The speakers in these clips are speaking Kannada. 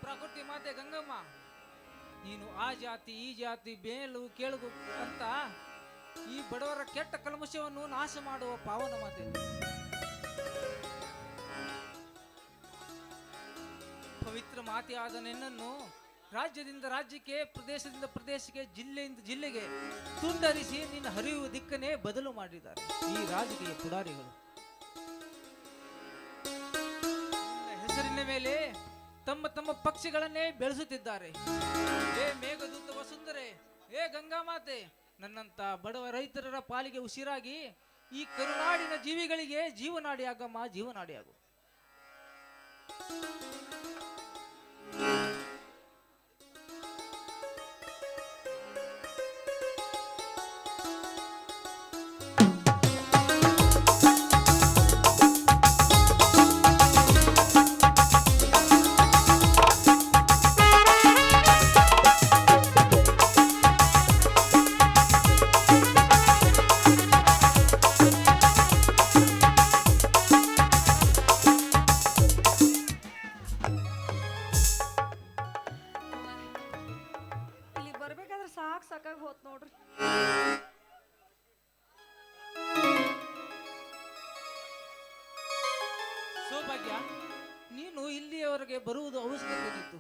ಪ್ರಕೃತಿ ಮಾತೆ ಗಂಗಮ್ಮ, ನೀನು ಆ ಜಾತಿ ಈ ಜಾತಿ ಬೇಲು ಕೇಳುಗು ಅಂತ ಈ ಬಡವರ ಕೆಟ್ಟ ಕಲ್ಮಶವನ್ನು ನಾಶ ಮಾಡುವ ಪಾವನ ಮಾತೆ. ಪವಿತ್ರ ಮಾತೆಯಾದ ನಿನ್ನನ್ನು ರಾಜ್ಯದಿಂದ ರಾಜ್ಯಕ್ಕೆ, ಪ್ರದೇಶದಿಂದ ಪ್ರದೇಶಕ್ಕೆ, ಜಿಲ್ಲೆಯಿಂದ ಜಿಲ್ಲೆಗೆ ತುಂಡರಿಸಿ ನಿನ್ನ ಹರಿಯುವ ದಿಕ್ಕನ್ನೇ ಬದಲು ಮಾಡಿದ್ದಾರೆ ಈ ರಾಜಕೀಯ ಪುಡಾರಿಗಳು. ಹೆಸರಿನ ಮೇಲೆ ತಮ್ಮ ತಮ್ಮ ಪಕ್ಷಿಗಳನ್ನೇ ಬೆಳೆಸುತ್ತಿದ್ದಾರೆ. ಏ ಮೇಘದೂತ ವಸುಂಧರೆ, ಏ ಗಂಗಾ ಮಾತೆ, ನನ್ನಂತ ಬಡವ ರೈತರ ಪಾಲಿಗೆ ಉಸಿರಾಗಿ ಈ ಕರುನಾಡಿನ ಜೀವಿಗಳಿಗೆ ಜೀವನಾಡಿಯಾಗಮ್ಮ, ಜೀವನಾಡಿಯಾಗು. ಸಾಕಾಗಿ ಹೋತ್ ನೋಡ್ರಿ. ಸೌಭಾಗ್ಯ, ನೀನು ಇಲ್ಲಿಯವರೆಗೆ ಬರುವುದು ಅವಶ್ಯಕತೆ ಇತ್ತು.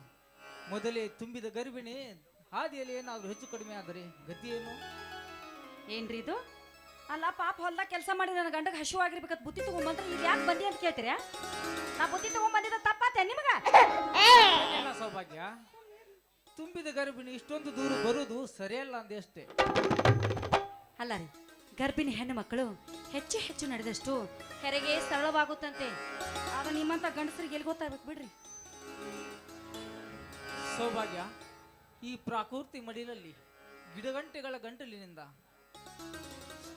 ಮೊದಲೇ ತುಂಬಿದ ಗರ್ಭಿಣಿ ಹಾದಿಯಲ್ಲಿ ಏನಾದ್ರು ಹೆಚ್ಚು ಕಡಿಮೆ ಆದರೆ ಗತಿ ಏನು? ಏನ್ರಿ ಇದು? ಅಲ್ಲ ಪಾಪ ಹೊಲ್ದಾಗ ಕೆಲಸ ಮಾಡಿ ನನ್ನ ಗಂಡಗೆ ಹಸಿವಾಗಿರ್ಬೇಕಂತ ಬುತ್ತಿ ತಗೊಂಬಂದ್ರೆ ಇಲ್ಲಿ ಯಾಕೆ ಬಂದಿ ಅಂತ ಕೇಳ್ತೀರಾ? ನಾ ಬುತ್ತಿ ತಗೊಂಬಂದಿದ್ದ ತಪ್ಪಾತೆ ನಿಮಗ? ಸೌಭಾಗ್ಯ, ತುಂಬಿದ ಗರ್ಭಿಣಿ ಇಷ್ಟೊಂದು ದೂರ ಬರುವುದು ಸರಿಯಲ್ಲ ಅಂದೆ ಅಷ್ಟೇ. ಅಲ್ಲ ರೀ, ಗರ್ಭಿಣಿ ಹೆಣ್ಣು ಮಕ್ಕಳು ಹೆಚ್ಚು ಹೆಚ್ಚು ನಡೆದಷ್ಟು ಹೆರಿಗೆ ಸರಳವಾಗುತ್ತಂತೆ. ಆಗ ನಿಮ್ಮಂತ ಗಂಡಸರಿಗೆ ಎಲ್ಲಿ ಗೊತ್ತಾಗ್ಬೇಕು ಬಿಡ್ರಿ. ಸೌಭಾಗ್ಯ, ಈ ಪ್ರಾಕೃತಿ ಮಡಿಲಲ್ಲಿ ಗಿಡಗಂಟೆಗಳ ಗಂಟಲಿನಿಂದ,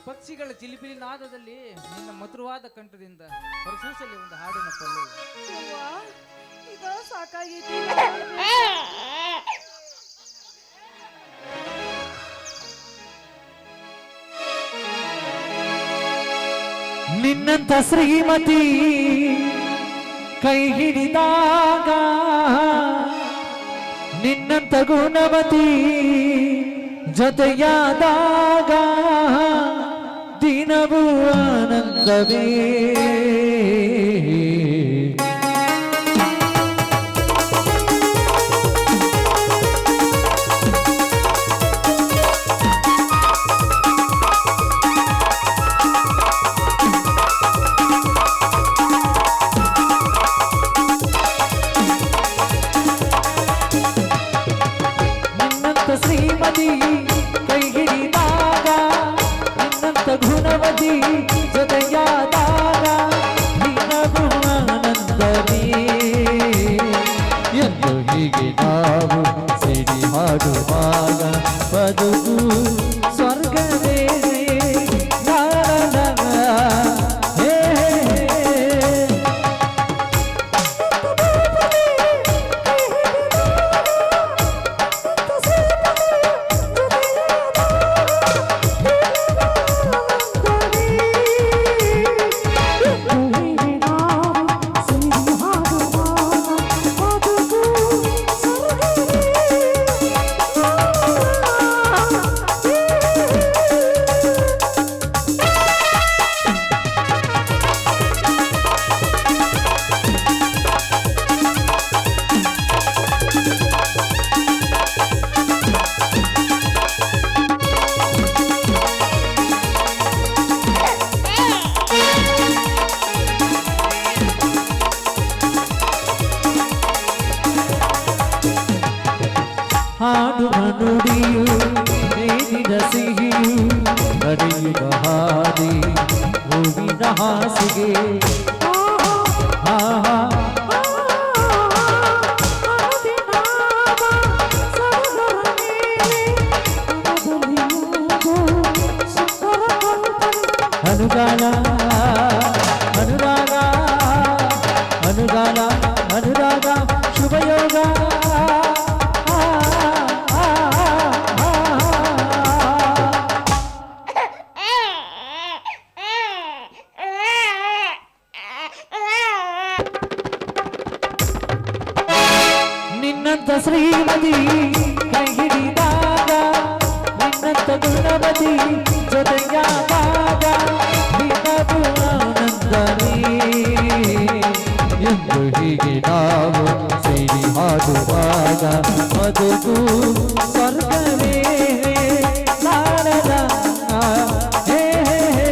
ಪಕ್ಷಿಗಳ ಚಿಲಿಪಿಲಿ ನಾದದಲ್ಲಿ ನಿನ್ನ ಮಧುರವಾದ ಕಂಠದಿಂದ ಹೊರಸೂಸಲಿ ಒಂದು ಹಾಡಿನ ಪಲ್ಲೆ. ಇದು ಸಾಕಾಗೈತಿ. ನಿನ್ನಂತ ಶ್ರೀಮತಿ ಕೈ ಹಿಡಿದಾಗ, ನಿನ್ನಂತ ಗುಣವತಿ ಜೊತೆಯಾದಾಗ ದಿನವೂ ಆನಂದವೇ. ಶ್ರೀಮತಿ ಕೈ ಹಿಡಿದಾಗ, ನಿನ್ನಂತ ಗುಣವತಿ ಜೊತೆಯಾದಾಗ ದಿನವೂ ಆನಂದವೇ. ಎಂದು ಹೀಗೆ ನಾವು ಸಿಡಿ ಹಾಡುವಾಗ ಬದುಕು ಸ್ವರ್ಗವೇ. ಹಾಡುವ ನುಡಿಯು ನೀರಿನ ಸಿಹಿಯು ಹರಿಯುವ ಹಾದಿ ಹೂವಿನ ಹಾಸಿಗೆ. ಅನುಗಾಲ ಅನುರಾಗ ಅನುಗಾಲ ಅನುರಾಗ ಶುಭಯೋಗ. ನಿನ್ನಂತ ಶ್ರೀಮತಿ ಕೈ ಹಿಡಿದಾಗ ನಿನ್ನಂತ ಗುಣಮತಿ ಜೊತೆಯಾದಾಗ ನಿನ್ನದು ಆನಂದವೇ ಎಂದು ಹೀಗೆ ನಾವು ಸೇರಿ ಹಾಡುವಾಗ ಬದುಕು ಸ್ವರ್ಗವೇ ಲಾಲಲ ಹೇ ಹೇ ಹೇ.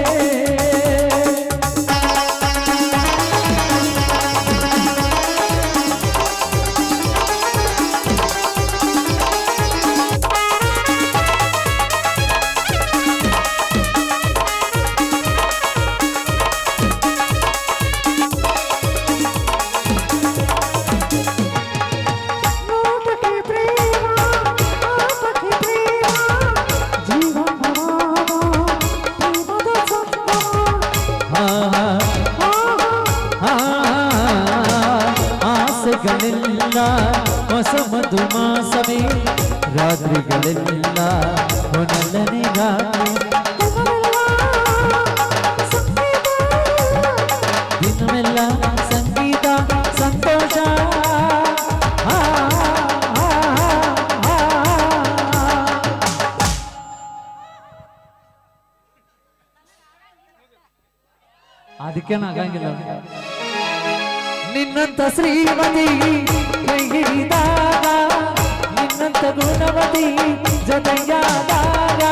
ಆಸೆಗಳೆಲ್ಲ ಹೊಸ ಮಧುಮಾಸವೇ ರಾತ್ರಿಗಳೆಲ್ಲ ಹೊನಲನೆ ರಾತ್ರಿ ದಿನವೆಲ್ಲ ಸಂಗೀತ ಸಂತೋಷ ಅದಕ್ಕೇನು ಆಗಂಗಿಲ್ಲ ನಿನ್ನಂತ ಶ್ರೀಮತಿ ಕೈ ಹಿಡಿದಾಗ ನಿನ್ನಂತ ಗುಣಮತಿ ಜೊತೆಯಾದಾಗ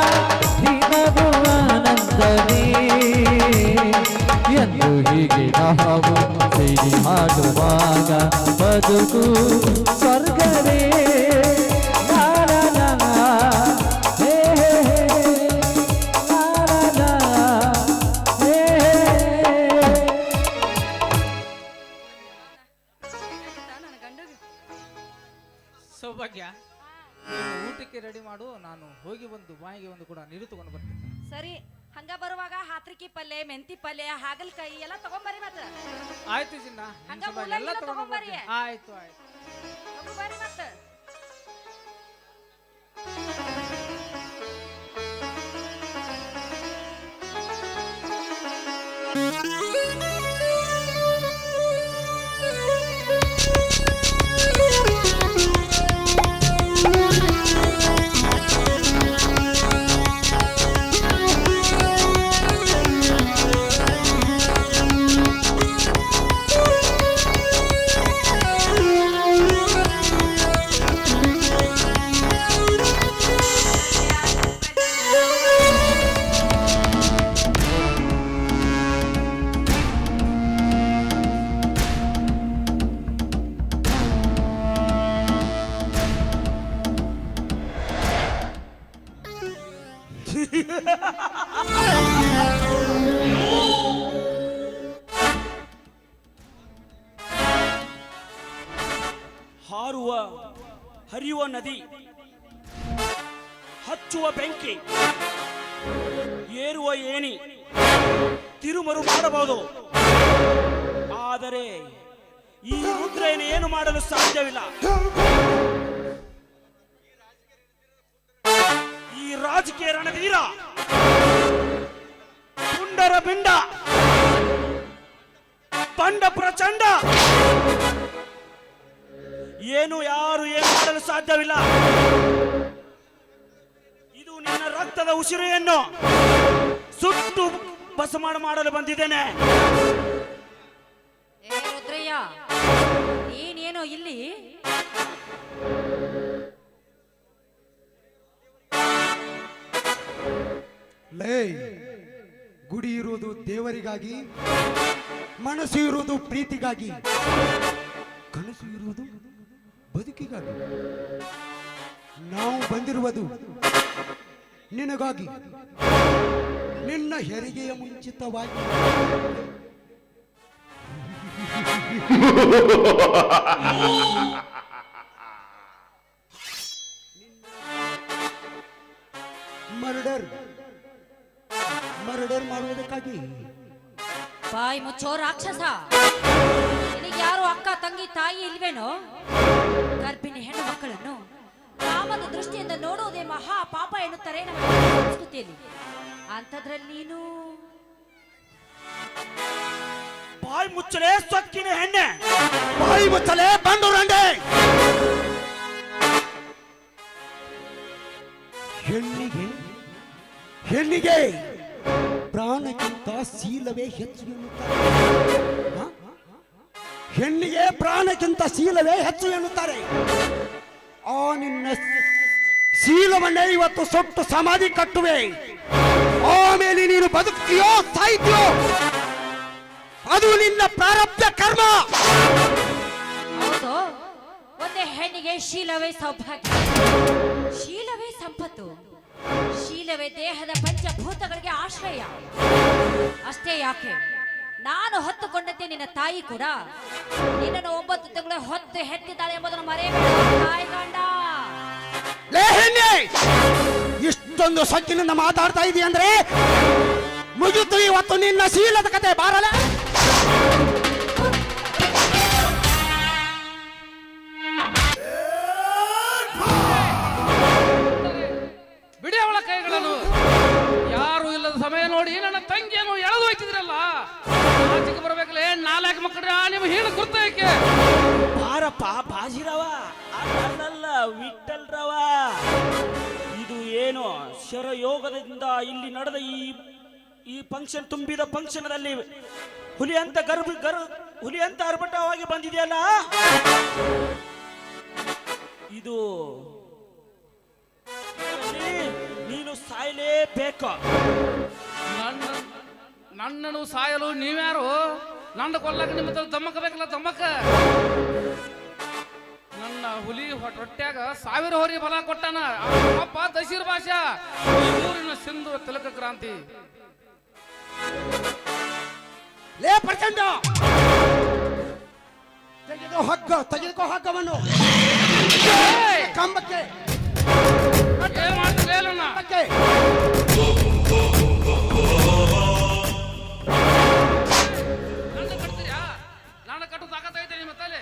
ನಿನಗೂ ಆನಂದವೇ ಎಂದು ಹೀಗೆ ನಾವು ಸೇರಿ ಹಾಡುವಾಗ ಬದುಕು ಸ್ವರ್ಗವೇ ಲಾಲಲ ಹೇ ಹೇ ಹೇ ಲಾಲಲ ಹೇ ಹೇ. ನನ್ನ ಗಂಡಗ ಸೌಭಾಗ್ಯ ನೀನು ಊಟಕ್ಕೆ ರೆಡಿ ಮಾಡು, ನಾನು ಹೋಗಿ ಬಂದು ಬಾಯಿಗೆ ಒಂದು ಕೂಡ ನೀರು ತಗೊಂಡು ಬರ್ತೀನಿ. ಸರಿ, ಹಂಗ ಬರುವಾಗ ಹಾತ್ರಿಕಿ ಪಲ್ಯ ಮೆಂತಿ ಪಲ್ಯ ಹಾಗಲಕಾಯಿ ಎಲ್ಲ ತಗೊಂಬರಿ ಮತ್ತ. ಆಯ್ತು ಚಿನ್ನ, ಹಂಗ ನಿನ್ ಸಲುವಾಗಿ ಮೂಲಂಗಿ ಎಲ್ಲ ತಗೊಂಡು ತಗೊಂಬರ್ರಿ. ಬರ್ತೀನಿ. ಆಯ್ತು ಆಯ್ತು. ತಗೊಂಬರಿ ಮತ್ತ. ಹಾರುವ ಹರಿಯುವ ನದಿ, ಹಚ್ಚುವ ಬೆಂಕಿ, ಏರುವ ಏಣಿ ತಿರುಮರು ಮಾಡಬಹುದು, ಆದರೆ ಈ ರುದ್ರನ ಏನು ಮಾಡಲು ಸಾಧ್ಯವಿಲ್ಲ. ಈ ರಾಜಕೀಯ ರಣವೀರ ಪುಂಡರ ಬಿಂಡ ಬಂಡ ಪ್ರಚಂಡ ಯಾರು ಏನು ಮಾಡಲು ಸಾಧ್ಯವಿಲ್ಲ. ಇದು ನಿನ್ನ ರಕ್ತದ ಉಸಿರೆಯನ್ನು ಸುಟ್ಟು ಭಸ್ಮಾಡ ಮಾಡಲು ಬಂದಿದ್ದೇನೆ. ಏ ರುದ್ರಯ್ಯ, ನೀನೇನೋ ಇಲ್ಲಿ ಲೇ, ಗುಡಿ ಇರುವುದು ದೇವರಿಗಾಗಿ, ಮನಸ್ಸು ಇರುವುದು ಪ್ರೀತಿಗಾಗಿ, ಕನಸು ಇರುವುದು ಬದುಕಿಗಾಗಿ. ನಾವು ಬಂದಿರುವುದು ನಿನಗಾಗಿ, ನಿನ್ನ ಹೆರಿಗೆಯ ಮುಂಚಿತವಾಗಿ. ಮರ್ಡರ್ ಮಾಡುವುದಕ್ಕಾಗಿ. ಬಾಯಿ ಮುಚ್ಚೋ ರಾಕ್ಷಸ, ನಿನಗೆ ಯಾರು ಅಕ್ಕ ತಂಗಿ ತಾಯಿ ಇಲ್ವೇನೋ? ಗರ್ಭಿಣಿ ಹೆಣ್ಣು ಮಕ್ಕಳನ್ನು ಕಾಮದ ದೃಷ್ಟಿಯಿಂದ ನೋಡುವುದೇ ಮಹಾ ಪಾಪ ಎನ್ನುತ್ತಾರೆ ನಮ್ಮ ಸಂಸ್ಕೃತಿಯಲ್ಲಿ. ಅಂಥದ್ರಲ್ಲಿ ನೀನು ಬಾಯಿ ಮುಚ್ಚಲೇ ಸೊಕ್ಕಿನ ಹೆಣ್ಣೆ, ಬಾಯಿ ಮುಚ್ಚಲೇ ಬಂಡು ರಂಡೆ. ಹೆಣ್ಣಿಗೆ ಪ್ರಾಣಕ್ಕಿಂತ ಶೀಲವೇ ಹೆಚ್ಚು ಎನ್ನುತ್ತಾರೆ. ಹ? ಹೆಣ್ಣಿಗೆ ಪ್ರಾಣಕ್ಕಿಂತ ಶೀಲವೇ ಹೆಚ್ಚು ಎನ್ನುತ್ತಾರೆ. ಆ ನಿನ್ನ ಶೀಲವನ್ನೇ ಇವತ್ತು ಸುಟ್ಟು ಸಮಾಧಿ ಕಟ್ಟುವೆ. ಆಮೇಲೆ ನೀನು ಬದುಕ್ತೀಯೋ ಸಾಯ್ತೀಯೋ ಅದು ನಿನ್ನ ಪ್ರಾರಬ್ಧ ಕರ್ಮ. ಹೌದು, ಒಂದೇ ಹೆಣ್ಣಿಗೆ ಶೀಲವೇ ಸೌಭಾಗ್ಯ, ಶೀಲವೇ ಸಂಪತ್ತು, ಶೀಲವೇ ದೇಹದ ಪಂಚಭೂತಗಳಿಗೆ ಆಶ್ರಯ. ಅಷ್ಟೇ ಯಾಕೆ, ನಾನು ಹೊತ್ತುಕೊಂಡಂತೆ ನಿನ್ನ ತಾಯಿ ಕೂಡ ನಿನ್ನನ್ನು 9 ತಿಂಗಳು ಹೊತ್ತು ಹೆತ್ತಿದ್ದಾಳೆ ಎಂಬುದನ್ನು ಮರೆಯಬೇಡ ತಾಯಿ ಗಂಡ. ಲೇ ಹೆಣ್ಣೆ, ಇಷ್ಟೊಂದು ಸೊಕ್ಕಿನಿಂದ ಮಾತಾಡ್ತಾ ಇದೀಯ ಅಂದ್ರೆ ಮುಗಿತು ಇವತ್ತು ನಿನ್ನ ಶೀಲದ ಕತೆ. ಬಾರಲ ಬಿಡಿ ಅವಳ ಕೈಗಳನ್ನು. ಯಾರು ಇಲ್ಲದ ಸಮಯ ನೋಡಿ ನನ್ನ ತಂಗಿಯನ್ನು ಎಳೆದು ಹೋಯ್ತಿದ್ರಲ್ಲ, ಆಚೆಗೆ ಬರ್ಬೇಕಲ್ಲ. 4 ಮಕ್ಕಳ ನಿಮ್ಮ ಹೀನ ಗುರ್ತಕ್ಕೆ ಬಾರಪ್ಪ ಬಾಜಿರವ, ಅಲ್ಲ ವಿಠಲ್ರವ. ಇದು ಏನು ಶರಯೋಗದಿಂದ ಇಲ್ಲಿ ನಡೆದ ಈ ಫಂಕ್ಷನ್, ತುಂಬಿದ ಫಂಕ್ಷನ್ದಲ್ಲಿ ಹುಲಿ ಅಂತ ಅರ್ಭಟವಾಗಿ ಬಂದಿದೆಯಲ್ಲ, ಇದು ನೀನು ಸಾಯಲೇಬೇಕು. ನನ್ನನ್ನು ಸಾಯಲು ನೀವ್ಯಾರು? ನನ್ನ ಕೊಲ್ಲಕ್ಕೆ ನಿಮ್ಮ ಹತ್ರ ದಮ್ಮಕಬೇಕಲ್ಲ, ದಮ್ಮಕ್ಕ. ನನ್ನ ಹುಲಿ ಹೊಟ್ಟ್ಯಾಗ 1000 ಹೋರಿ ಬಲ ಕೊಟ್ಟಾನ ಅಪ್ಪ ದಶೀರ್ ಭಾಷಾ. ಈ ಊರಿನ ಸಿಂಧು ತಿಲಕ ಕ್ರಾಂತಿ. ಲೇ ಪ್ರಚಂಡ, ತೆಗೆದುಕೋ ಹಗ್ಗವನ್ನು ಕಂಬಕ್ಕೆ. ಏನ್ ಮಾಡ್ತಿಲ್ಲ ನನ್ನ ಕಂಬಕ್ಕೆ. ನನ್ನ ಕಟ್ತೀರಾ? ನನ್ನ ಕಟ್ಟು ತಾಕತ್ತೈತೆ ನಿಮ್ಮ ತಲೆ.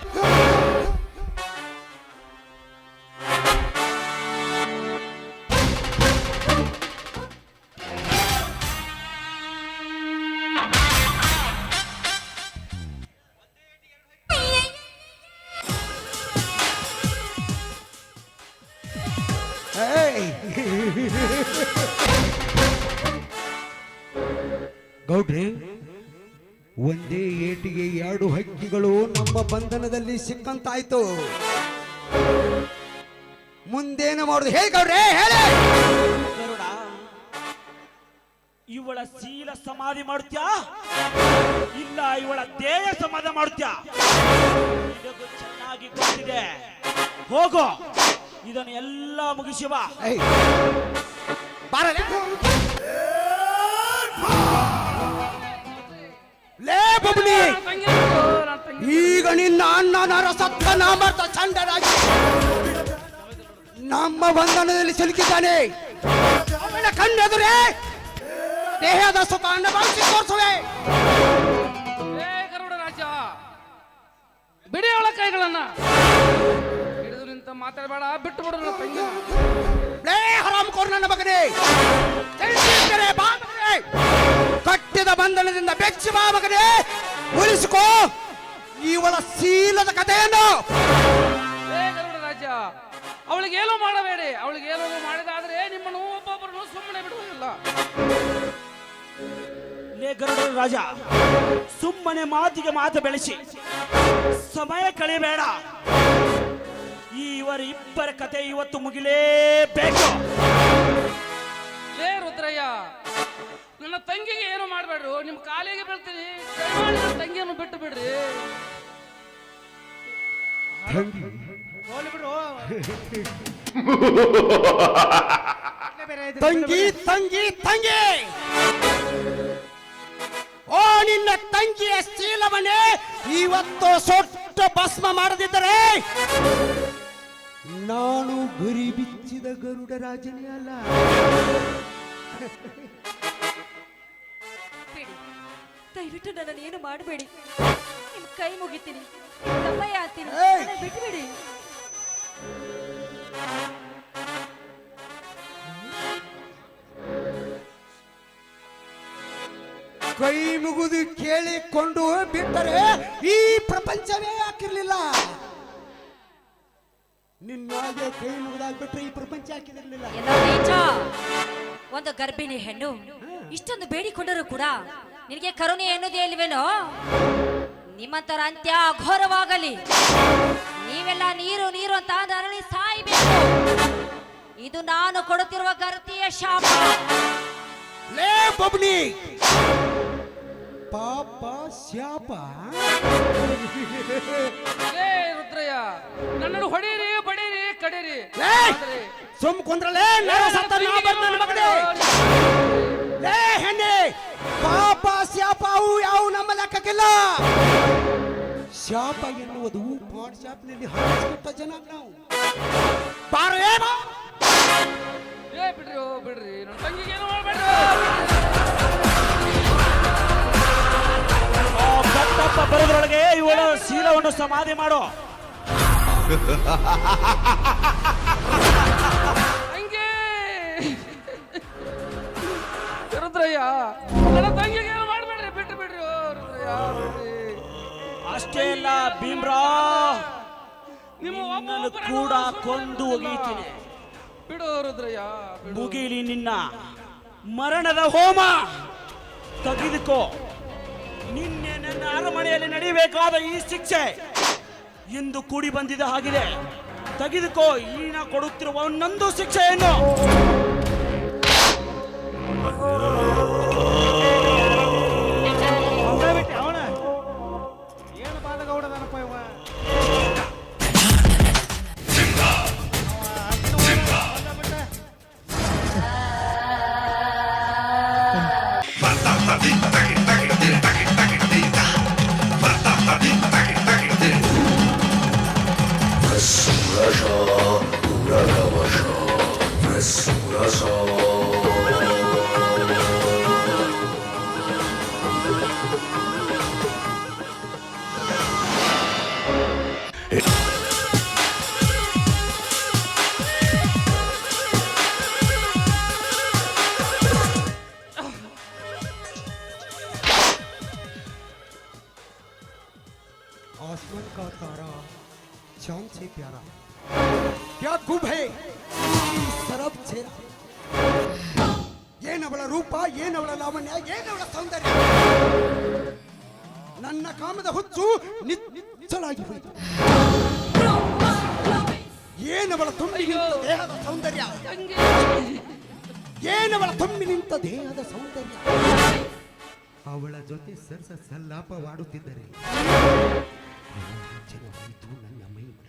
ಗೌಡ್ರೆ, ಒಂದೇ ಏಟಿಗೆ 2 ಹಕ್ಕಿಗಳು ನಮ್ಮ ಬಂಧನದಲ್ಲಿ ಸಿಕ್ಕಂತಾಯ್ತು. ಮುಂದೇನು ಮಾಡುದು ಹೇಳಿ ಗೌಡ್ರೆ, ಹೇಳಿ. ಗರುಡ, ಇವಳ ಶೀಲ ಸಮಾಧಿ ಮಾಡ್ತ್ಯಾ ಇಲ್ಲ ಇವಳ ದೇಹ ಸಮಾಧಿ ಮಾಡ್ತ್ಯಾ? ಇದಕ್ಕೆ ಚೆನ್ನಾಗಿ ಗೊತ್ತಿದೆ. ಹೋಗೋ, ಇದನ್ನು ಎಲ್ಲ ಮುಗಿಸಿ ಬಾ. ಬಾರಲೇ. ಲೇ ಬಬ್ಲಿ, ಈಗ ನಿನ್ನ ಅಣ್ಣನ ಸತ್ತ ನಾಮರ್ಥ ಚಂಡರಾಗಿ ನಮ್ಮ ಬಂಧನದಲ್ಲಿ ಸಿಲುಕಿದ್ದಾನೆ. ಅವನ ಕಣ್ಣೆದುರೇ ದೇಹದ ಸುಖ ಅನುಭವಿಸಿ ತೋರಿಸುವೆ. ಗರುಡ ರಾಜ, ಬಿಡಿ ಅವಳ ಕೈಗಳನ್ನ. ಹಿಡಿದು ನಿಂತ ಮಾತಾಡಬೇಡ, ಬಿಟ್ಟು ಬಿಡು ನನ್ನ ತಂಗಿ. ಲೇ ಹರಾಮ್ ಕೋರ್ ನನ್ನ ಮಗನೇ, ಬಾ ಮಗನೇ, ಕಟ್ಟಿದ ಬಂಧನದಿಂದ ಬೆಚ್ಚಿ ಬಾ ಮಗನೇ, ಉಳಿಸಿಕೋ ಇವಳ ಶೀಲದ ಕಥೆಯನ್ನು. ಗರುಡ ರಾಜ, ಅವಳಿಗೆ ಏನೋ ಮಾಡಬೇಡಿ. ಅವಳಿಗೆ ಏನೋ ಮಾಡಿದಾದ್ರೆ ನಿಮ್ಮನ್ನು ಒಬ್ಬೊಬ್ಬರನ್ನು ಸುಮ್ಮನೆ ಬಿಡುವುದಿಲ್ಲ. ಲೇ ಗರುಡ ರಾಜ, ಸುಮ್ಮನೆ ಮಾತಿಗೆ ಮಾತು ಬೆಳೆಸಿ ಸಮಯ ಕಳೆಯಬೇಡ. ಇವರಿಬ್ಬರ ಕತೆ ಇವತ್ತು ಮುಗಿಲೇಬೇಕು. ಲೇ ರುದ್ರಯ್ಯ, ನನ್ನ ತಂಗಿಗೆ ಏನು ಮಾಡಬೇಡ್ರು. ನಿಮ್ಮ ಕಾಲಿಗೆ ಬೀಳ್ತೀನಿ, ದಯಮಾಡಿ ನನ್ನ ತಂಗಿಯನ್ನು ಬಿಟ್ಟು ಬಿಡ್ರಿ. ಹೋಗ್ಲಿ ಬಿಡು. ತಂಗಿ ತಂಗಿ ತಂಗಿ, ಓ ನಿನ್ನ ತಂಗಿಯ ಶೀಲವನ್ನೇ ಇವತ್ತು ಸೊಟ್ಟ ಭಸ್ಮ ಮಾಡದಿದ್ದರೆ ನಾನು ಗುರಿ ಬಿಚ್ಚಿದ ಗರುಡ ರಾಜನೇ ಅಲ್ಲ. ದಯವಿಟ್ಟು ನನ್ನನ್ನು ಏನು ಮಾಡಬೇಡಿ, ನಿಮ್ ಕೈ ಮುಗಿತೀನಿ, ತಮ್ಮಯ್ಯ ಅಂತೀನಿ, ಬಿಟ್ಬಿಡಿ. ಕೈ ಮುಗಿದು ಕೇಳಿಕೊಂಡು ಬಿಟ್ಟರೆ ಈ ಪ್ರಪಂಚವೇ ಹಾಕಿರ್ಲಿಲ್ಲ. ನಿನ್ನಾಗೆ ಕೈ ಮುಗಿದಾಗ್ಬಿಟ್ರೆ ಈ ಪ್ರಪಂಚ ಹಾಕಿದಿರ್ಲಿಲ್ಲ. ಎಲ್ಲ ನೀಚ, ಒಂದು ಗರ್ಭಿಣಿ ಹೆಣ್ಣು ಇಷ್ಟೊಂದು ಬೇಡಿಕೊಂಡರೂ ಕೂಡ ನಿನಗೆ ಕರುಣೆ ಎನ್ನುವುದೇ ಇಲ್ವೇನೋ? ನಿಮ್ಮಂತರ ಅಂತ್ಯ ಅಘೋರವಾಗಲಿ. ನೀವೆಲ್ಲ ನೀರು ನೀರು ಅಂತ ನರಳಿ ಸಾಯಬೇಕು. ಇದು ನಾನು ಕೊಡುತ್ತಿರುವ ಗರ್ತಿಯ ಶಾಪ. ಲೇ ಬಬ್ನಿ, ಪಾಪ ಶಾಪ. ಏ ರುದ್ರಯ್ಯ, ನನ್ನನ್ನು ಹೊಡೀರಿ ಬಡೀರಿ ಕಡೀರಿ, ಲೇ ಸುಮ್ ಕುಂದ್ರಲೇ, ನಾನು ಸತ್ತ ನಾ ಬಂದ ನನ್ನ ಮಗನೇ. ಲೇ ಹೆಣ್ಣೆ, ಪಾಪ ಶಾಪ ಅವು ಯಾವ ನಮ್ಮ ಲೆಕ್ಕಕ್ಕಿಲ್ಲ. ಶಾಪ ಎನ್ನುವುದು ಪಾಟ್ ಶಾಪ್ನಲ್ಲಿ ಹಾಕಿಬಿಟ್ಟ ಜನ ನಾವು. ಬಾರೋ ಏನೋ ಏ ಬಿಡ್ರಿ, ಓ ಬಿಡ್ರಿ, ನನ್ನ ತಂಗಿಗೆ ಏನು ಮಾಡ್ಬೇಡ್ರಿ. ಭಕ್ತಪ್ಪ ಬರೋದ್ರೊಳಗೆ ಇವಳ ಶೀಲವನ್ನು ಸಮಾಧಿ ಮಾಡೋ. ಹಂಗೆ ರುದ್ರಯ್ಯ, ನನ್ನ ತಂಗಿಗೆ ಏನು ಮಾಡ್ಬೇಡ್ರಿ, ಬಿಟ್ಟು ಬಿಡ್ರಿ. ಓ ರುದ್ರಯ್ಯ, ಬಿಡ್ರಿ. ಅಷ್ಟೇ ಅಲ್ಲ ಭೀಮ್ರಾ, ನಿಮ್ಮನ್ನು ಕೂಡ ಕೊಂದು ಒಗೀತೀನಿ. ಬಿಡು ರುದ್ರಯ್ಯ, ಬಿಡು. ಮುಗಿಲಿ ನಿನ್ನ ಮರಣದ ಹೋಮ. ತೆಗೆದುಕೋ. ನಿನ್ನೆ ನನ್ನ ಅರಮನೆಯಲ್ಲಿ ನಡೆಯಬೇಕಾದ ಈ ಶಿಕ್ಷೆ ಇಂದು ಕೂಡಿ ಬಂದಿದೆ ಆಗಿದೆ. ತೆಗೆದುಕೋ ಈನ ಕೊಡುತ್ತಿರುವ ಒಂದೊಂದು ಶಿಕ್ಷೆಯನ್ನು. ಏನು ಬಾಲಗೌಡ ನನಪ್ಪ ಇವ. आसमान का तारा चांद से प्यारा, क्या गुब है सरब छेरा. ಏನವಳ ರೂಪ, ಏನವಳ ಲಾವಣ್ಯ, ಏನವಳ ಸೌಂದರ್ಯ. ನನ್ನ ಕಾಮದ ಹುಚ್ಚು ನಿಚ್ಚಳಾಗಿ ಹೋಯಿತು. ಏನವಳ ತುಂಬಿ ನಿಂತ ದೇಹದ ಸೌಂದರ್ಯ, ಏನವಳ ತುಂಬಿ ನಿಂತ ದೇಹದ ಸೌಂದರ್ಯ. ಅವಳ ಜೊತೆ ಸರ್ಸ ಸಲ್ಲಾಪವಾಡುತ್ತಿದ್ದರೆ ರೋಮಾಂಚನವಾಯಿತು ನನ್ನ ಮೈಮನ.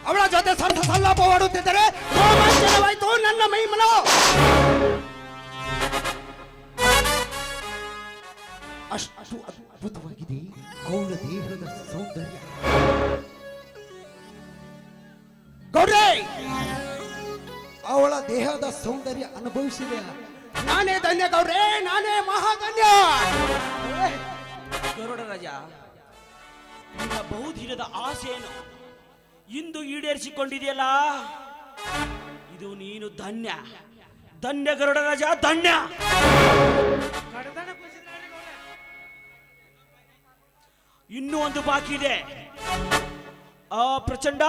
ಅವಳ ಜೊತೆ ಸರ್ಸ ಸಲ್ಲಾಪವಾಡುತ್ತಿದ್ದರೆ ರೋಮಾಂಚನವಾಯಿತು ನನ್ನ ಮೈಮನ. ಅಷ್ಟು ಅದ್ಭುತವಾಗಿದೆ ಅವಳ ದೇಹದ ಸೌಂದರ್ಯ. ಗೌಡ್ರೆ, ಅವಳ ದೇಹದ ಸೌಂದರ್ಯ ಅನುಭವಿಸಿದೆ. ನಾನೇ ಧನ್ಯ ಗೌಡ್ರೆ, ನಾನೇ ಮಹಾಧನ್ಯ. ಗರುಡ ರಾಜ, ನಿನ್ನ ಬಹುದಿನದ ಆಸೆಯನ್ನು ಇಂದು ಈಡೇರಿಸಿಕೊಂಡಿದೆಯಲ್ಲ, ಇದು ನೀನು ಧನ್ಯ. ಧನ್ಯ ಗರುಡ ರಾಜ, ಧನ್ಯ. ಇನ್ನೂ ಒಂದು ಬಾಕಿ ಇದೆ. ಆ ಪ್ರಚಂಡ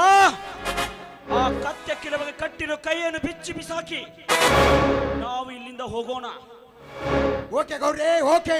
ಆ ಕತ್ಯ ಕೆಲವಗೆ ಕಟ್ಟಿರೋ ಕೈಯನ್ನು ಬಿಚ್ಚಿ ಬಿಸಾಕಿ ನಾವು ಇಲ್ಲಿಂದ ಹೋಗೋಣ. ಓಕೆ ಗೌಡ್ರೆ, ಓಕೆ.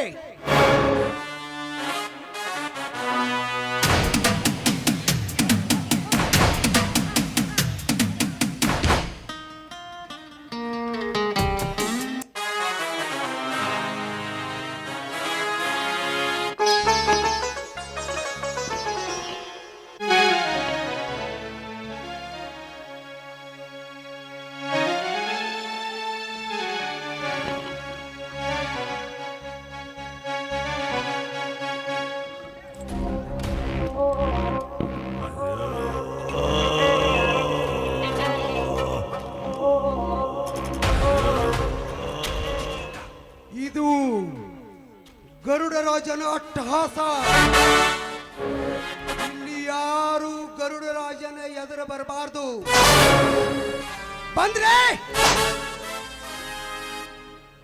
ಇದು ಗರುಡರಾಜನ ಅಟ್ಟಹಾಸ. ಇಲ್ಲಿ ಯಾರು ಗರುಡರಾಜನ ಎದುರು ಬರಬಾರ್ದು. ಬಂದ್ರೆ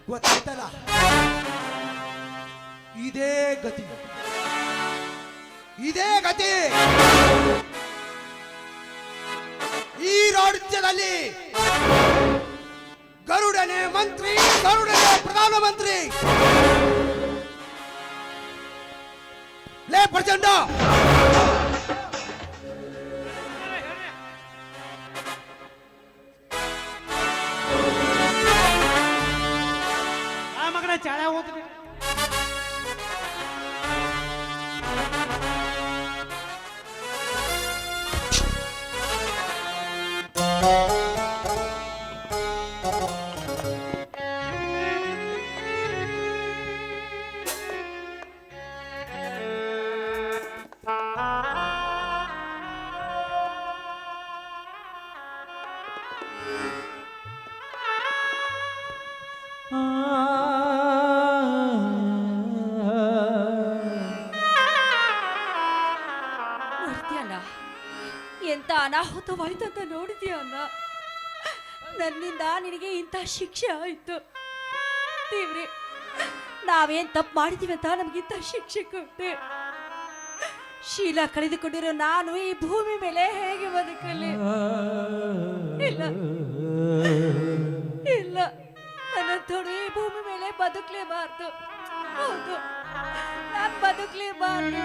ಗೊತ್ತಾಯ್ತಲ್ಲ, ಇದೇ ಗತಿ, ಇದೇ ಗತಿ. ಈ ರಾಜ್ಯದಲ್ಲಿ ನೋಡ್ತೀಯಣ್ಣ, ಎಂತ ಅನಾಹುತವಾಯ್ತಂತ ನೋಡಿದ್ಯಾ ಅಣ್ಣ? ನನ್ನಿಂದ ನಿನಗೆ ಇಂಥ ಶಿಕ್ಷೆ ಆಯ್ತು. ದೇವ್ರೆ, ನಾವೇನ್ ತಪ್ಪು ಮಾಡಿದೀವಿ ಅಂತ ನಮ್ಗಿಂತ ಶಿಕ್ಷೆ ಕೊಟ್ಟೆ. ಶೀಲ ಕಳೆದುಕೊಂಡಿರೋ ನಾನು ಈ ಭೂಮಿ ಮೇಲೆ ಹೇಗೆ ಬದುಕಲಿ? ಇಲ್ಲ ಇಲ್ಲ, ನನ್ನಂತೋಡು ಈ ಭೂಮಿ ಮೇಲೆ ಬದುಕಲೇಬಾರ್ದು. ಹೌದು, ನಾನು ಬದುಕಲೇಬಾರ್ದು.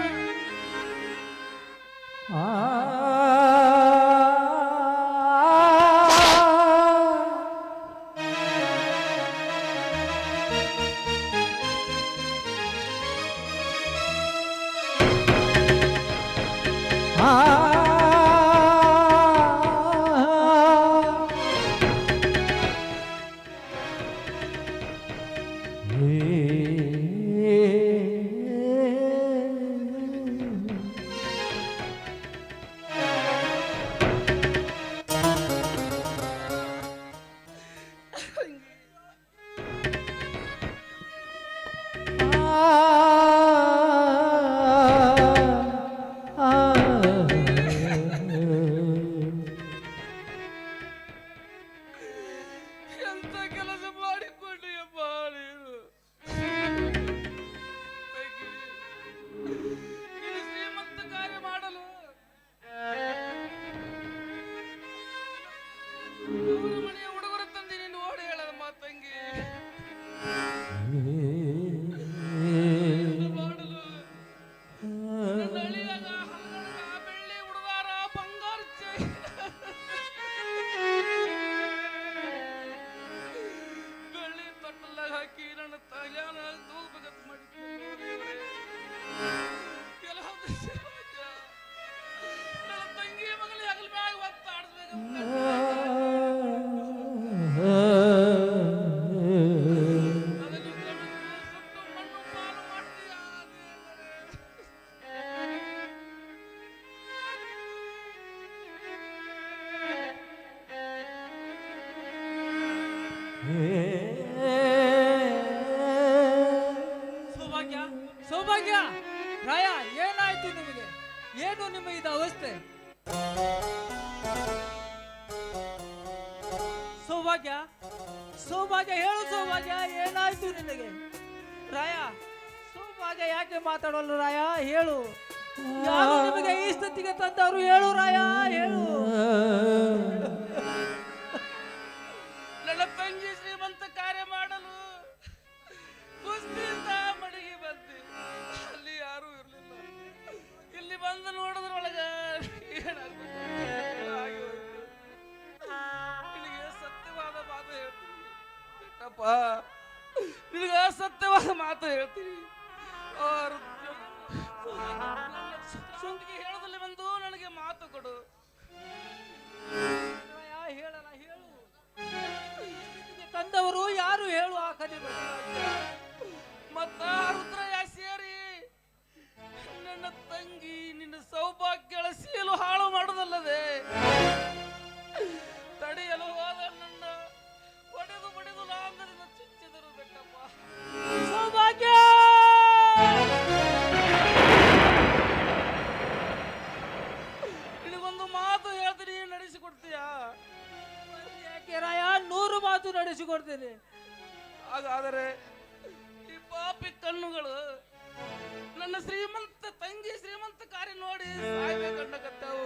ಎಂತ ಕೆಲಸ ಮಾಡಿಕೊಂಡ್ರಿಯಪ್ಪ ನೀನು? ನೀನು ಶ್ರೀಮಂತ ಕಾರ್ಯ ಮಾಡಲು ಅವ್ರ ಮನೆಯ ಹುಡುಗರು ತಂದು ನೀನು ಓಡಿ ಹೇಳದಮ್ಮ ತಂಗಿ. ಮಾಡಲು ನನ್ನ ಅಳಿಯಾಗ ಹಲ್ಗಡಗ ಬೆಳ್ಳಿ ಹುಡುಗಾರ ಬಂಗಾರ ಬೆಳ್ಳಿ ತೊಟ್ಟಲಾಗ ಹಾಕಿ ನನ್ನ ತಲ್ಯಾನ ತೂಗತ್ ಮಾಡಿಕೊಂಡು ನನ್ನ ತಂಗಿ ಮಗಲಿ ಹಗಲ ಮ್ಯಾಗ ಒತ್ತಾಡ್ಸ್ಬೇಕು. ಸೌಭಾಗ್ಯ, ಸೌಭಾಗ್ಯ, ರಾಯ, ಏನಾಯ್ತು ನಿಮಗೆ? ಏನು ನಿಮ್ಮ ಇದು ಅವಸ್ಥೆ? ಸೌಭಾಗ್ಯ, ಸೌಭಾಗ್ಯ, ಹೇಳು ಸೌಭಾಗ್ಯ, ಏನಾಯ್ತು ನಿನಗೆ? ರಾಯ, ಸೌಭಾಗ್ಯ ಯಾಕೆ ಮಾತಾಡೋಲ್ಲ ರಾಯ? ಹೇಳು, ಯಾರು ನಿಮಗೆ ಈ ಸ್ಥಿತಿಗೆ ತಂದವರು? ಹೇಳು ರಾಯ, ಹೇಳು. ನನ್ನ ತಂಗಿ ಶ್ರೀಮಂತ ಕಾರ್ಯ ಮಾಡಲು ಕುಸ್ತಿಯಿಂದ ಮಡಿಗೆ ಬಂದೆ. ಅಲ್ಲಿ ಯಾರೂ ಇರಲಿಲ್ಲ. ಇಲ್ಲಿ ಬಂದು ನೋಡೋದ್ರೊಳಗ ಏನಾಗ್ಬೇಕು ನಿನಗೆ ಸತ್ಯವಾದ ಮಾತು ಹೇಳ್ತೀನಿ ಬಿಟ್ಟಪ್ಪ, ನಿನಗೆ ಸತ್ಯವಾದ ಮಾತು ಹೇಳ್ತೀನಿ. ಸೊಂದಿಗೆ ಹೇಳದಲ್ಲಿ ಬಂದು ನನಗೆ ಮಾತು ಕೊಡು. ಹೇಳಲ್ಲ, ಹೇಳು. ತಂದವರು ಯಾರು ಹೇಳು? ಆ ಕಡೆ ಮತ್ತ ರುದ್ರಯ್ಯ ಸೇರಿ ನನ್ನ ತಂಗಿ ನಿನ್ನ ಸೌಭಾಗ್ಯಗಳ ಸೀಲು ಹಾಳು ಮಾಡುವುದಲ್ಲದೆ ತಡೆಯಲು ಹೋದ ನನ್ನ ಒಡೆದು ಬಡಿದು ಲಾಂಗದಿಂದ ಚುಚ್ಚಿದರು ಬೆಟ್ಟಪ್ಪ. ಸೌಭಾಗ್ಯ, ನಿನಗೊಂದು ಮಾತು ಹೇಳ್ತೀನಿ, ನಡೆಸಿಕೊಡ್ತೀಯಾ? ಯಾಕೆ ರಾಯ? 100 ಮಾತು ನಡೆಸಿಕೊಡ್ತೀನಿ. ಹಾಗಾದರೆ ಈ ಪಾಪಿ ಕಣ್ಣುಗಳು ನನ್ನ ಶ್ರೀಮಂತ ತಂಗಿ ಶ್ರೀಮಂತ ಕಾರ್ಯ ನೋಡಿ ಸಾಯ್ಬೇಕಂಡಕತ್ತಾವು.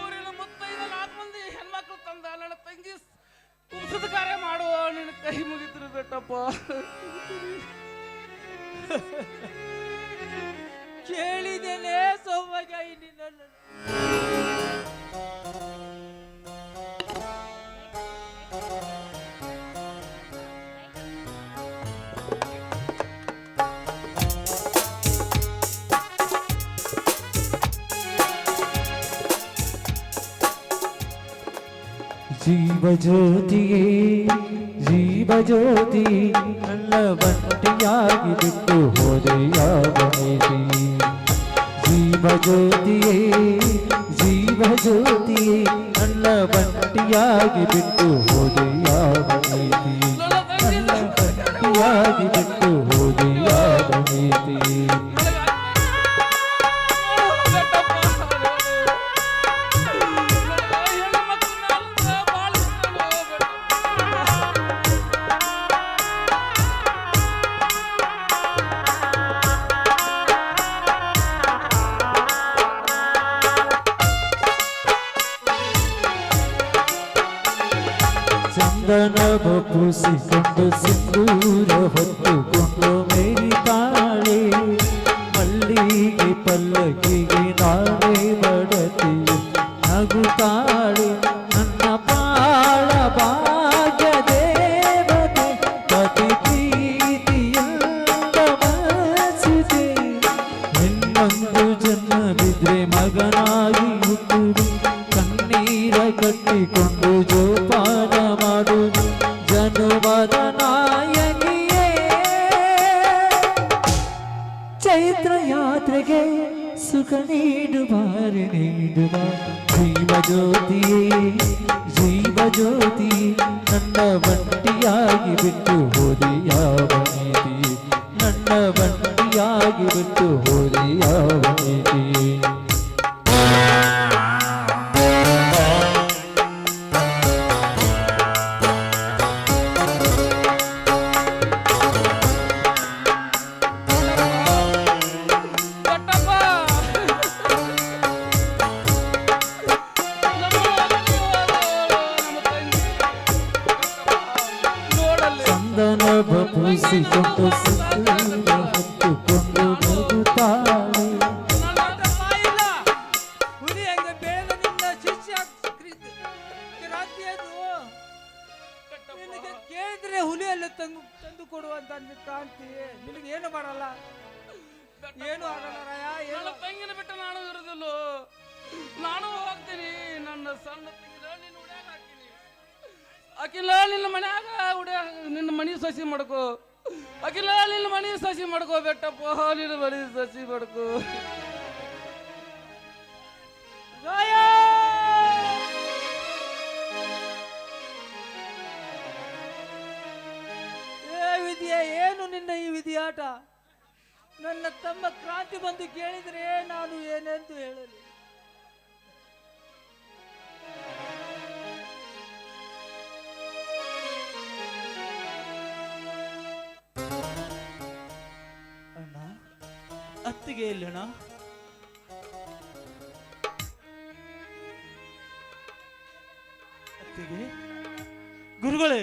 ಊರಿನ ಮುತ್ತೈದ 4 ಮಂದಿ ಹೆಣ್ಮಕ್ಳು ತಂದ ನನ್ನ ತಂಗಿ ಕುಂಸದ ಕಾರ್ಯ ಮಾಡುವ ನಿನ್ನ ಕೈ ಮುಗಿದ್ರು ಬೆಟ್ಟಪ್ಪ. ಕೇಳಿದ್ದೇನೆ ಸೌಭಾಗ್ಯ, ನಿನ್ನ ಜೀವಜ್ಯೋತಿಯೇ ಜೀವಜ್ಯೋತಿ ನನ್ನ ಬಂಟಿಯಾಗಿ ಬಿಟ್ಟು ಹೋದೆ ಯಾವ ನೀತಿ ಜೀವಜ್ಯೋತಿಯೇ ಜೀವಜ್ಯೋತಿಯೇ ನನ್ನ ಬಂಟಿಯಾಗಿ ಬಿಟ್ಟು ಹೋದೆ ಯಾವ ನೀತಿ ನನ್ನ ಬಂಟಿಯಾಗಿ ಬಿಟ್ಟು ಹೋದೆ ಯಾವ ನೀತಿ ಚಂದನ ಬಪೂಸಿಕೊಂಡು ಸಿಂಧೂರ ಹೊತ್ತುಕೊಂಡು ಮೇರಿತಾಳೆ ಮಲ್ಲಿಗೆ ಪಲ್ಲಕ್ಕಿಗೆ ನಾಳೆ ಬಡತಿ ನಗುತ್ತಾಳೆ ನನ್ನ ಬಾಳ ಭಾಗ್ಯ ದೇವತೆ ಪತಿ ಪ್ರೀತಿಯಿಂದ ಮನಸಿದೆ ಇನ್ನೊಂದು ಜನ್ಮ ಬಿದ್ರೆ ಮಗನಾಗಿ ಹುಟ್ಟುದು ಕಣ್ಣೀರ ಕಟ್ಟಿಕೊಂಡು ಜೋಪಾನ ಮಾಡುವುದು ಜನುಮದ ನಾಯಕಿಯೇ ಚೈತ್ರ ಯಾತ್ರೆಗೆ ಸುಖ ನೀಡುವಾರೆ ನೀಡುವ ಜೀವಜ್ಯೋತಿಯೇ ಜೀವಜ್ಯೋತಿ ನನ್ನ ಬಂಟಿಯಾಗಿ ಬಿಟ್ಟು ಹೋದೆ ಯಾವ ನೀತಿ ನನ್ನ ಬಂಟಿಯಾಗಿ ಬಿಟ್ಟು ಹೋದೆ ಯಾವ ನೀತಿ ಚಂದನ ಬಪೂಸಿಕೊಂಡು ಸಿಂಧೂರ ಹೊತ್ತುಕೊಂಡು ನಗುತ್ತಾಳೆ ಹುಲಿ ಹಂಗ ಬೆಳೆದ ನಿನ್ನ ಶಿಷ್ಯ ಕ್ರಾಂತಿಯನ್ನು ನಿನಗೆ ಕೇಳಿದ್ರೆ ಹುಲಿಯಲ್ಲಿ ತಂದು ಕೊಡುವಂತ ಕ್ರಾಂತಿ ನಿನಗೆ ಏನು ಮಾಡಲ್ಲ ಏನು ಆಗಲ್ಲ ರಾಯ ನನ್ನ ತಂಗಿನ ಬಿಟ್ಟು ನಾನು ಇರುದಿಲ್ಲ ನಾನು ಹೋಗ್ತೀನಿ ನನ್ನ ಸಣ್ಣ ತಂಗಿನ ನಿನ್ನ ಉಡ್ಯಾಗ ಹಾಕಿನಿ ಅಕಿಲ್ಲ ನಿನ್ನ ಮನ್ಯಾಗ ಉಡ್ಯಾ ನಿನ್ನ ಮನಿ ಸಸಿ ಮಾಡ್ಕೋ ಅಕಿಲ್ಲ ನಿನ್ನ ಮನಿ ಸಸಿ ಮಾಡ್ಕೋ ಬೆಟ್ಟಪ್ಪ ನಿನ್ನ ಮನಿ ಸಸಿ ಮಾಡ್ಕೋ ರಾಯ ಏ ವಿಧಿಯ ಏನು ನಿನ್ನ ಈ ವಿಧಿಯಾಟ ನನ್ನ ತಮ್ಮ ಕ್ರಾಂತಿ ಬಂದು ಕೇಳಿದ್ರೆ ನಾನು ಏನೆಂದು ಹೇಳಲಿ ಅಣ್ಣ ಅತ್ತಿಗೆ ಇಲ್ಲಣ್ಣ ಅತ್ತಿಗೆ ಗುರುಗಳೇ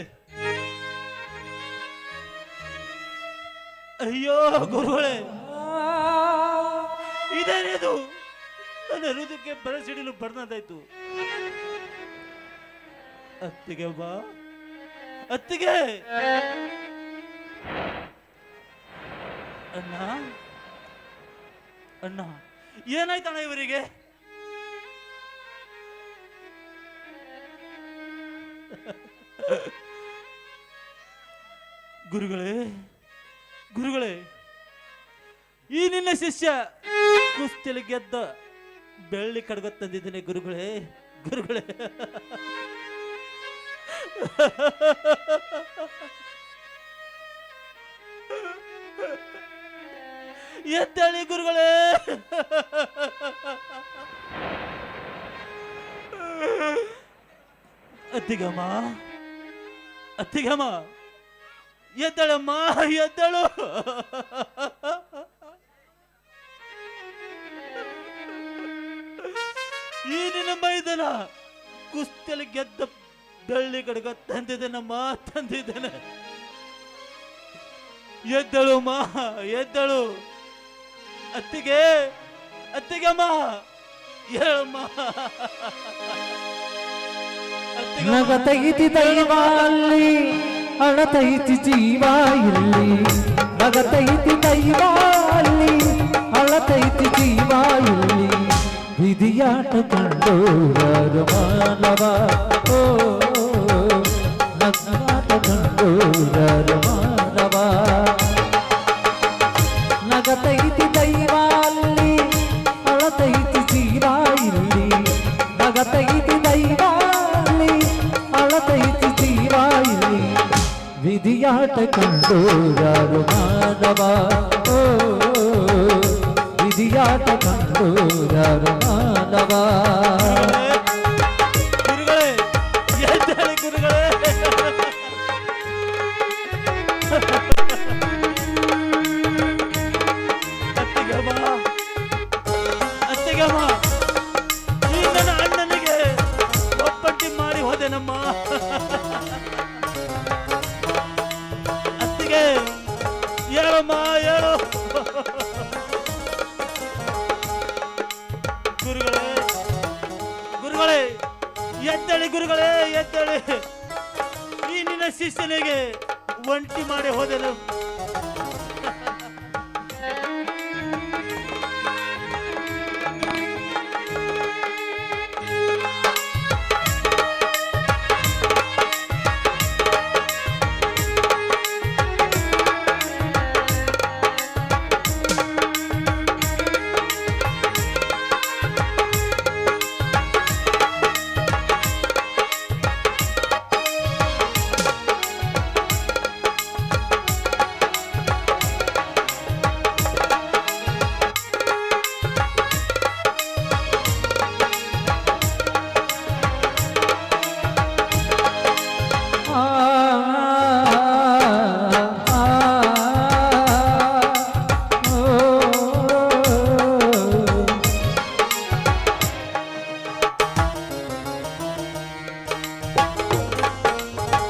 ಅಯ್ಯೋ ಗುರುಗಳೇ ಇದೇನಿದು ನನ್ನ ಹೃದಯಕ್ಕೆ ಬೆರಸಿಡಿಲು ಬಡ್ದಂತಾಯ್ತು ಅತ್ತಿಗೆ ಬಾ ಅತ್ತಿಗೆ ಅಣ್ಣ ಅಣ್ಣ ಏನಾಯ್ತಣ್ಣ ಇವರಿಗೆ ಗುರುಗಳೇ ಗುರುಗಳೇ ಈ ನಿನ್ನ ಶಿಷ್ಯ ಕುಸ್ತಿಯಲ್ಲಿ ಗೆದ್ದ ಬೆಳ್ಳಿ ಕಡಗ ತಂದಿದ್ದೇನೆ ಗುರುಗಳೇ ಗುರುಗಳೇ ಎತ್ತಳಿ ಗುರುಗಳೇ ಅತ್ತಿಗಮ್ಮ ಅತ್ತಿಗಮ್ಮ ಎದ್ದಳಮ್ಮ ಎದ್ದಳು ಈ ನಿನ್ನ ಮೈದನ ಕುಸ್ತಿಯಲ್ಲಿ ಗೆದ್ದ ಬೆಳ್ಳಿ ಕಡಗ ತಂದಿದ್ದೇನಮ್ಮ ತಂದಿದ್ದೇನೆ ಎದ್ದಳು ಮಾ ಎದ್ದಳು ಅತ್ತಿಗೆ ಅತ್ತಿಗಮ್ಮ ಹೇಳಮ್ಮ ನಗತೈತಿ ದೈವ ಅಲ್ಲಿ ಅಳತೈತಿ ಜೀವ ಇಲ್ಲಿ ನಗತೈತಿ ದೈವ ಅಲ್ಲಿ ಅಳತೈತಿ ಜೀವ ಇಲ್ಲಿ ವಿಧಿಯಾಟ ಕಂಡು ಮಾನವ ಓ ಕಂಡೂರರು ಮಾನವ ನಗತೈತಿ ದೈವ ಅಲ್ಲಿ ಅಳತೈತಿ ಜೀವ ಇಲ್ಲಿ ನಗತೈತಿ ದೈವ ಅಲ್ಲಿ ಅಳತೈತಿ ಜೀವ ಇಲ್ಲಿ ವಿಧಿಯಾಟ ಕಂಡೂರರು ಮಾನವ ಓ ವಿಧಿಯಾಟ ಕಂಡೂರರು ಮಾನವ ಗುರುಗಳೇ ಎದ್ದೇಳಿ ಗುರುಗಳೇ ಅತ್ತಿಗೆಮ್ಮ ಈ ನನ್ನ ಅಣ್ಣನಿಗೆ ಒಪ್ಪಂಟಿ ಮಾಡಿ ಹೋದೆನಮ್ಮ ಅತ್ತಿಗೆ ಹೇಳಮ್ಮ ಹೇಳು ಗುರುಗಳೇ ಗುರುಗಳೇ ಎದ್ದೇಳಿ ಗುರುಗಳೇ ಎದ್ದೇಳಿ ಈ ನಿನ್ನ ಶಿಷ್ಯನಿಗೆ ಒಂಟಿ ಮಾಡಿ ಹೋದೆನು